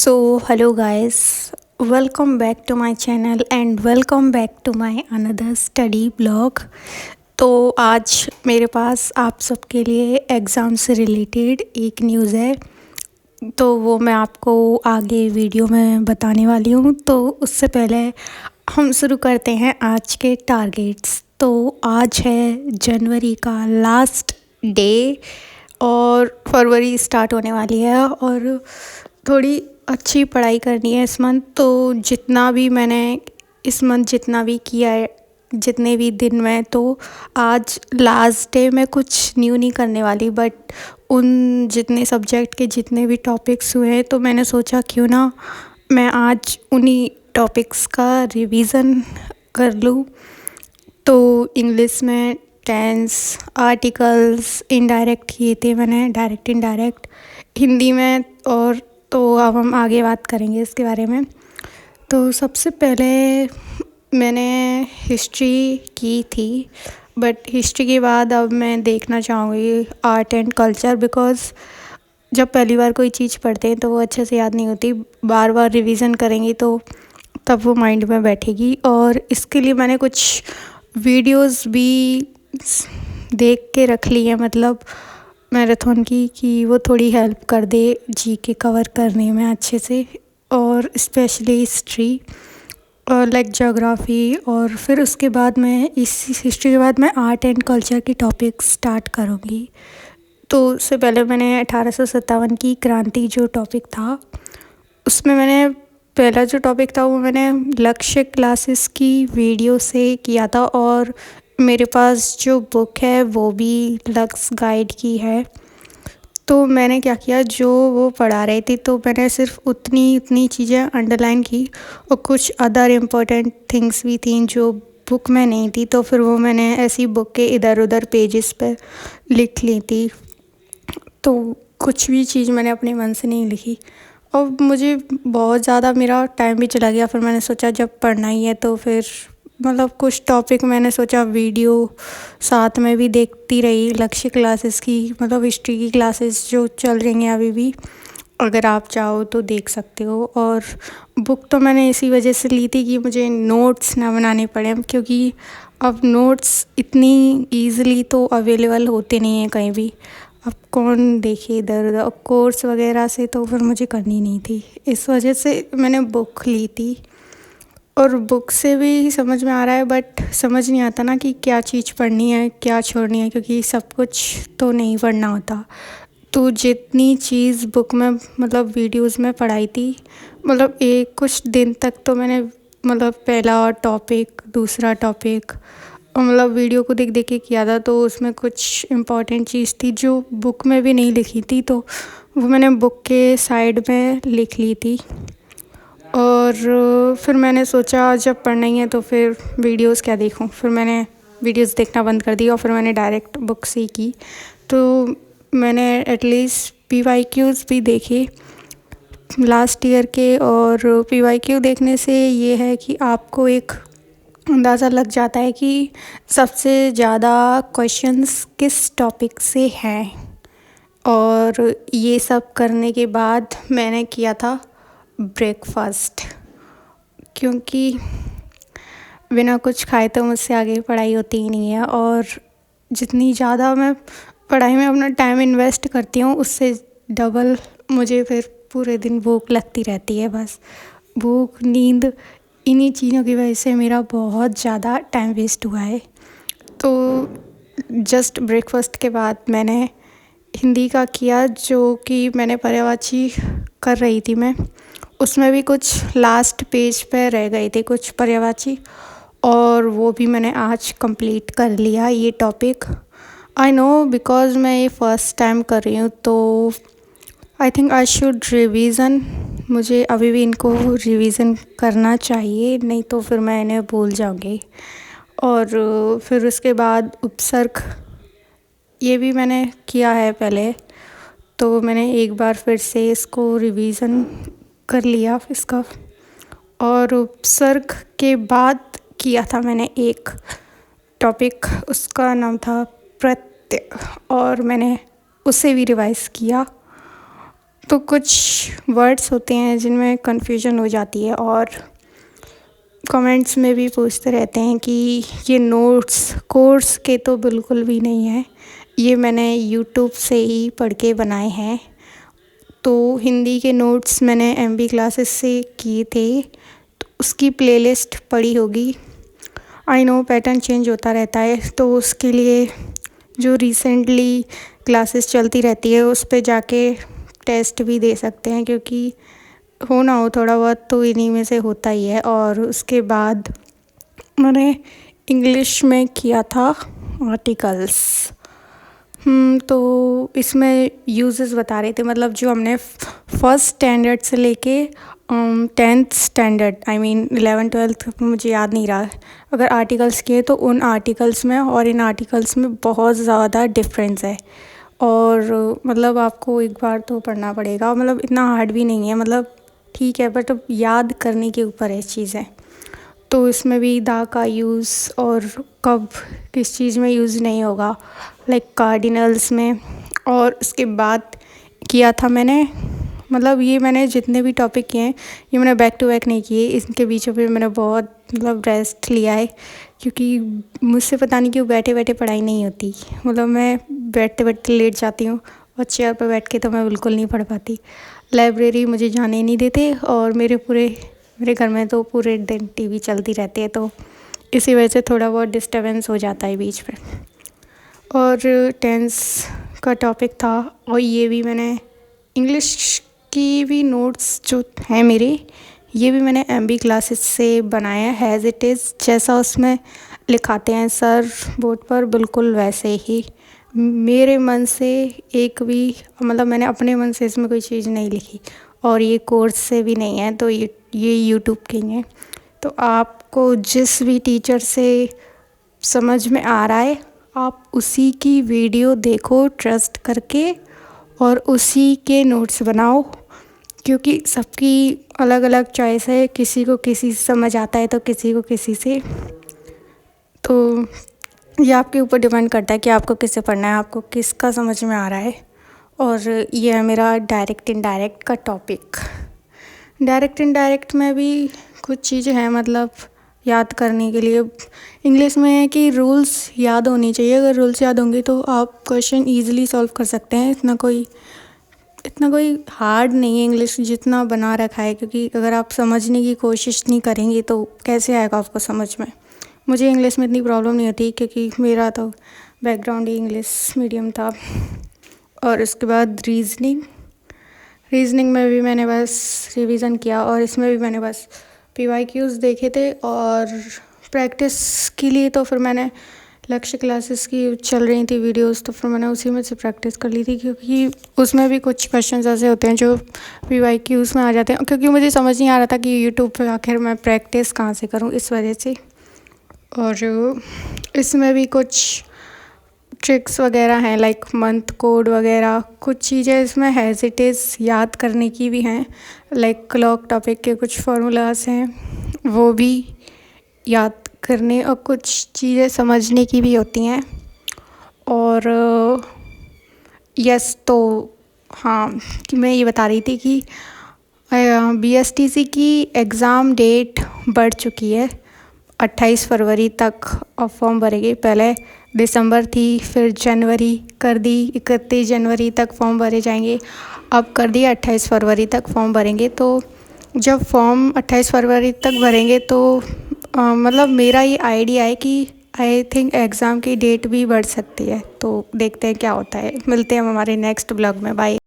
Hello guys, welcome back to my channel and welcome back to my another study blog। तो आज मेरे पास आप सबके लिए एग्ज़ाम से रिलेटेड एक न्यूज़ है, तो वो मैं आपको आगे वीडियो में बताने वाली हूँ। तो उससे पहले हम शुरू करते हैं आज के टारगेट्स। तो आज है जनवरी का लास्ट डे और फरवरी स्टार्ट होने वाली है और थोड़ी अच्छी पढ़ाई करनी है इस मंथ। तो जितना भी मैंने इस मंथ जितना भी किया है, जितने भी दिन में, तो आज लास्ट डे मैं कुछ न्यू नहीं करने वाली, बट उन जितने सब्जेक्ट के जितने भी टॉपिक्स हुए हैं तो मैंने सोचा क्यों ना मैं आज उन्हीं टॉपिक्स का रिवीज़न कर लूँ। तो इंग्लिश में टेंस, आर्टिकल्स, इनडायरेक्ट किए थे मैंने, डायरेक्ट इनडायरेक्ट। हिंदी में और तो अब हम आगे बात करेंगे इसके बारे में। तो सबसे पहले मैंने हिस्ट्री की थी, बट हिस्ट्री के बाद अब मैं देखना चाहूँगी आर्ट एंड कल्चर, बिकॉज़ जब पहली बार कोई चीज़ पढ़ते हैं तो वो अच्छे से याद नहीं होती, बार बार रिवीज़न करेंगी तो तब वो माइंड में बैठेगी। और इसके लिए मैंने कुछ वीडियोस भी देख के रख ली है, मतलब मैराथन की, कि वो थोड़ी हेल्प कर दे जीके कवर करने में अच्छे से, और स्पेशली हिस्ट्री और लाइक ज्योग्राफी। और फिर उसके बाद मैं इस हिस्ट्री के बाद मैं आर्ट एंड कल्चर की टॉपिक स्टार्ट करूँगी। तो उससे पहले मैंने 1857 की क्रांति जो टॉपिक था, उसमें मैंने पहला जो टॉपिक था वो मैंने लक्ष्य क्लासेस की वीडियो से किया था, और मेरे पास जो बुक है वो भी लक्स गाइड की है। तो मैंने क्या किया, जो वो पढ़ा रही थी तो मैंने सिर्फ उतनी चीज़ें अंडरलाइन की, और कुछ अदर इम्पोर्टेंट थिंग्स भी थी जो बुक में नहीं थी, तो फिर वो मैंने ऐसी बुक के इधर उधर पेजेस पे लिख ली थी। तो कुछ भी चीज़ मैंने अपने मन से नहीं लिखी, और मुझे बहुत ज़्यादा मेरा टाइम भी चला गया। फिर मैंने सोचा जब पढ़ना ही है तो फिर मतलब कुछ टॉपिक मैंने सोचा वीडियो साथ में भी देखती रही, लक्ष्य क्लासेस की, मतलब हिस्ट्री की क्लासेस जो चल रही हैं अभी भी, अगर आप चाहो तो देख सकते हो। और बुक तो मैंने इसी वजह से ली थी कि मुझे नोट्स ना बनाने पड़े, क्योंकि अब नोट्स इतनी ईज़िली तो अवेलेबल होते नहीं हैं कहीं भी, अब कौन देखे इधर उधर। अब कोर्स वगैरह से तो फिर मुझे करनी नहीं थी, इस वजह से मैंने बुक ली थी। और बुक से भी समझ में आ रहा है, बट समझ नहीं आता ना कि क्या चीज़ पढ़नी है क्या छोड़नी है, क्योंकि सब कुछ तो नहीं पढ़ना होता। तो जितनी चीज़ बुक में मतलब वीडियोस में पढ़ाई थी, मतलब एक कुछ दिन तक तो मैंने मतलब पहला टॉपिक दूसरा टॉपिक मतलब वीडियो को देख देख के किया था। तो उसमें कुछ इम्पॉर्टेंट चीज़ थी जो बुक में भी नहीं लिखी थी, तो वो मैंने बुक के साइड में लिख ली थी। और फिर मैंने सोचा जब पढ़ना ही है तो फिर वीडियोस क्या देखूं, फिर मैंने वीडियोस देखना बंद कर दी और फिर मैंने डायरेक्ट बुक से ही की। तो मैंने एटलीस्ट पीवाईक्यूज़ भी देखे लास्ट ईयर के, और पीवाईक्यू देखने से ये है कि आपको एक अंदाज़ा लग जाता है कि सबसे ज़्यादा क्वेश्चंस किस टॉपिक से हैं। और ये सब करने के बाद मैंने किया था ब्रेकफास्ट, क्योंकि बिना कुछ खाए तो मुझसे आगे पढ़ाई होती ही नहीं है। और जितनी ज़्यादा मैं पढ़ाई में अपना टाइम इन्वेस्ट करती हूँ उससे डबल मुझे फिर पूरे दिन भूख लगती रहती है। बस भूख, नींद, इन्हीं चीज़ों की वजह से मेरा बहुत ज़्यादा टाइम वेस्ट हुआ है। तो जस्ट ब्रेकफास्ट के बाद मैंने हिंदी का किया, जो कि मैंने पर्यायवाची कर रही थी मैं, उसमें भी कुछ लास्ट पेज पे रह गए थे कुछ पर्यायवाची, और वो भी मैंने आज कंप्लीट कर लिया ये टॉपिक। आई नो, बिकॉज़ मैं ये फ़र्स्ट टाइम कर रही हूँ तो I think I should revision, मुझे अभी भी इनको रिवीज़न करना चाहिए, नहीं तो फिर मैं इन्हें भूल जाऊँगी। और फिर उसके बाद उपसर्ग ये भी मैंने किया है पहले, तो मैंने एक बार फिर से इसको रिवीज़न कर लिया इसका। और उपसर्ग के बाद किया था मैंने एक टॉपिक, उसका नाम था प्रत्यय, और मैंने उसे भी रिवाइज़ किया। तो कुछ वर्ड्स होते हैं जिनमें कन्फ्यूजन हो जाती है और कमेंट्स में भी पूछते रहते हैं कि ये नोट्स कोर्स के तो बिल्कुल भी नहीं है, ये मैंने यूट्यूब से ही पढ़ के बनाए हैं। तो हिंदी के नोट्स मैंने MB क्लासेस से किए थे, तो उसकी प्लेलिस्ट पड़ी होगी। आई नो पैटर्न चेंज होता रहता है, तो उसके लिए जो रिसेंटली क्लासेस चलती रहती है उस पे जाके टेस्ट भी दे सकते हैं, क्योंकि हो ना हो थोड़ा बहुत तो इन्हीं में से होता ही है। और उसके बाद मैंने इंग्लिश में किया था आर्टिकल्स। तो इसमें यूजेस बता रहे थे, मतलब जो हमने फर्स्ट स्टैंडर्ड से लेके 10th standard I mean 11th-12th मुझे याद नहीं रहा, अगर आर्टिकल्स किए तो उन आर्टिकल्स में और इन आर्टिकल्स में बहुत ज़्यादा डिफरेंस है। और मतलब आपको एक बार तो पढ़ना पड़ेगा, मतलब इतना हार्ड भी नहीं है, मतलब ठीक है, बट याद करने के ऊपर है चीज़ें। तो इसमें भी दा का यूज़ और कब किस चीज़ में यूज़ नहीं होगा, लाइक कार्डिनल्स में। और उसके बाद किया था मैंने, मतलब ये मैंने जितने भी टॉपिक किए हैं ये मैंने बैक टू बैक नहीं किए, इसके बीचों में मैंने बहुत मतलब रेस्ट लिया है, क्योंकि मुझसे पता नहीं क्यों बैठे बैठे पढ़ाई नहीं होती। मतलब मैं बैठते बैठते लेट जाती हूँ और चेयर पर बैठ के तो मैं बिल्कुल नहीं पढ़ पाती। लाइब्रेरी मुझे जाने ही नहीं देते, और मेरे घर में तो पूरे दिन टीवी चलती रहती है, तो इसी वजह से थोड़ा बहुत डिस्टर्बेंस हो जाता है बीच में। और टेंस का टॉपिक था, और ये भी मैंने इंग्लिश की भी नोट्स जो हैं मेरे, ये भी मैंने MB क्लासेस से बनाया है एज़ इट इज़, जैसा उसमें लिखाते हैं सर बोर्ड पर बिल्कुल वैसे ही। मेरे मन से एक भी, मतलब मैंने अपने मन से इसमें कोई चीज़ नहीं लिखी, और ये कोर्स से भी नहीं है, तो ये यूट्यूब के ही हैं। तो आपको जिस भी टीचर से समझ में आ रहा है आप उसी की वीडियो देखो ट्रस्ट करके, और उसी के नोट्स बनाओ, क्योंकि सबकी अलग अलग चॉइस है, किसी को किसी से समझ आता है तो किसी को किसी से। तो ये आपके ऊपर डिपेंड करता है कि आपको किससे पढ़ना है, आपको किसका समझ में आ रहा है। और ये है मेरा डायरेक्ट इनडायरेक्ट का टॉपिक। डायरेक्ट इनडायरेक्ट में भी कुछ चीज़ें हैं, मतलब याद करने के लिए इंग्लिश में है कि रूल्स याद होनी चाहिए। अगर रूल्स याद होंगे तो आप क्वेश्चन ईजिली सॉल्व कर सकते हैं। इतना कोई हार्ड नहीं है इंग्लिश जितना बना रखा है, क्योंकि अगर आप समझने की कोशिश नहीं करेंगे तो कैसे आएगा आपको समझ में। मुझे इंग्लिश में इतनी प्रॉब्लम नहीं होती, क्योंकि मेरा तो बैकग्राउंड ही इंग्लिश मीडियम था। और उसके बाद रीजनिंग में भी मैंने बस रिवीजन किया, और इसमें भी मैंने बस PYQs देखे थे। और प्रैक्टिस के लिए तो फिर मैंने लक्ष्य क्लासेस की चल रही थी वीडियोस, तो फिर मैंने उसी में से प्रैक्टिस कर ली थी, क्योंकि उसमें भी कुछ क्वेश्चंस ऐसे होते हैं जो PYQs में आ जाते हैं, क्योंकि मुझे समझ नहीं आ रहा था कि यूट्यूब पे आखिर मैं प्रैक्टिस कहाँ से करूँ, इस वजह से। और इसमें भी कुछ ट्रिक्स वगैरह हैं, लाइक मंथ कोड वगैरह, कुछ चीज़ें इसमें हेजिटेज याद करने की भी हैं, लाइक क्लॉक टॉपिक के कुछ फार्मूलाज हैं वो भी याद करने, और कुछ चीज़ें समझने की भी होती हैं। और यस, तो हाँ, कि मैं ये बता रही थी कि BSTC की एग्ज़ाम डेट बढ़ चुकी है, 28 फरवरी तक अब फॉर्म भरेंगे। पहले दिसंबर थी, फिर जनवरी कर दी, 31 जनवरी तक फॉर्म भरे जाएंगे। अब कर दिया 28 फरवरी तक फॉर्म भरेंगे। तो जब फॉर्म 28 फरवरी तक भरेंगे तो मतलब मेरा ये आइडिया है कि आई थिंक एग्ज़ाम की डेट भी बढ़ सकती है। तो देखते हैं क्या होता है। मिलते हैं हम हमारे नेक्स्ट ब्लॉग में। बाय।